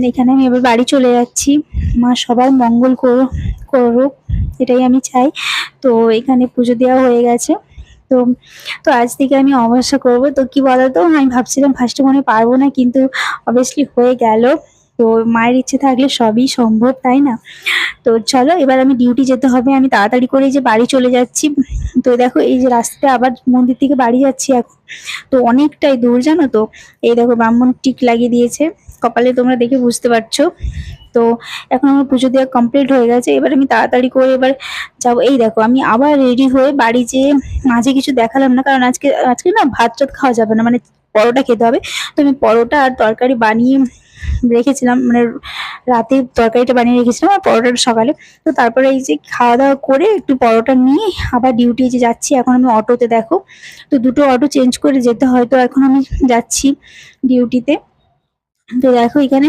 এখানে আমি এবার বাড়ি চলে যাচ্ছি। মা সবার মঙ্গল করুক, এটাই আমি চাই। তো এখানে পুজো দেওয়া হয়ে গেছে। তো তো আজ থেকে আমি অমাবস্যা করব। তো কি বলতো, আমি ভাবছিলাম ফার্স্টে মনে হয় পারবো না, কিন্তু অবভিয়াসলি হয়ে গেল। তো মায়ের ইচ্ছে থাকলে সবই সম্ভব, তাই না? তো চলো, এবার আমি ডিউটি যেতে হবে। আমি তাড়াতাড়ি করে এই যে বাড়ি চলে যাচ্ছি। তো দেখো, এই যে রাস্তাতে আবার মন্দির থেকে বাড়ি যাচ্ছি এখন। তো অনেকটাই দূর, জানো তো। এই দেখো, ব্রাহ্মণ টিক লাগিয়ে দিয়েছে কপালে, তোমরা দেখে বুঝতে পারছো। তো এখন আমার পুজো দেওয়া কমপ্লিট হয়ে গেছে। এবার আমি তাড়াতাড়ি করে এবার যাবো। এই দেখো, আমি আবার রেডি হয়ে বাড়ি যেয়ে, মাঝে কিছু দেখালাম না, কারণ আজকে আজকে না ভাত টাত খাওয়া যাবে না, মানে পরোটা খেতে হবে। তো আমি পরোটা আর তরকারি বানিয়ে রেখেছিলাম, মানে রাতে তরকারিটা বানিয়ে রেখেছিলাম আর পরোটাটা সকালে। তো তারপরে এই যে খাওয়া দাওয়া করে একটু পরোটা নিয়ে আবার ডিউটি যে যাচ্ছি এখন আমি অটোতে, দেখো। তো দুটো অটো চেঞ্জ করে যেতে হয়, তো এখন আমি যাচ্ছি ডিউটিতে। তো দেখো এখানে,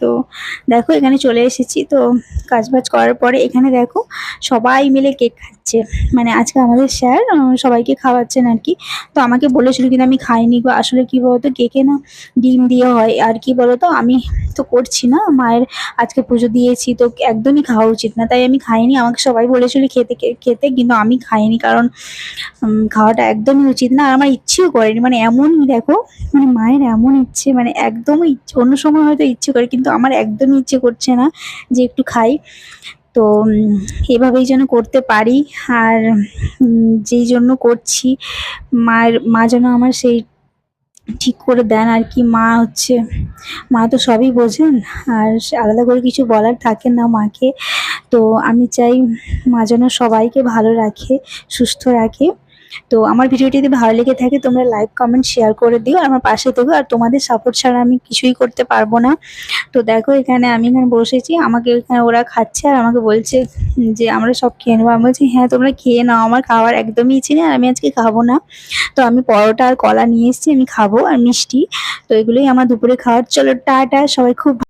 তো দেখো এখানে চলে এসেছি। তো কাজ বাজ করার পরে এখানে দেখো সবাই মিলে কেক খাচ্ছে। মানে আজকে আমাদের স্যার সবাইকে খাওয়াচ্ছেন আর কি। তো আমাকে বলেছিল, কিন্তু আমি খাইনি গো। আসলে কি বলতো, কেকে না ডিম দিয়ে হয়, আর কি বলতো, আমি তো করছি না, মায়ের আজকে পুজো দিয়েছি, তো একদমই খাওয়া উচিত না, তাই আমি খাইনি। আমাকে সবাই বলেছিল খেতে খেতে, কিন্তু আমি খাইনি, কারণ খাওয়াটা একদমই উচিত না। আর আমার ইচ্ছেও করেনি, মানে এমনই দেখো, মানে মায়ের এমন ইচ্ছে, মানে একদমই ইচ্ছে, অন্য সময় হয়তো ইচ্ছে করে, কিন্তু আমার একদমই ইচ্ছে করছে না যে একটু খাই। তো এভাবেই যেন করতে পারি। আর যেই জন্য করছি, মা যেন আমার সেই ঠিক করে দেন আর কি। মা তো সবই বোঝেন, আর আলাদা করে কিছু বলার থাকে না মাকে। তো আমি চাই মা যেন সবাইকে ভালো রাখে, সুস্থ রাখে। তো আমার ভিডিওটি যদি ভালো লেগে থাকে, তোমরা লাইক কমেন্ট শেয়ার করে দিও, আর আমার পাশে থেকো। আর তোমাদের সাপোর্ট ছাড়া আমি কিছুই করতে পারবো না। তো দেখো, আমি এখানে বসেছি, আমাকে এখানে ওরা খাচ্ছে আর আমাকে বলছে যে আমরা সব খেয়ে নেবো। আমি বলছি হ্যাঁ, তোমরা খেয়ে নাও, আমার খাওয়ার একদমই ইচ্ছে নেই, আর আমি আজকে খাবো না। তো আমি পরোটা আর কলা নিয়ে এসেছি, আমি খাবো, আর মিষ্টি। তো এগুলোই আমার দুপুরে খাওয়ার। চলো টাটা, সবাই খুব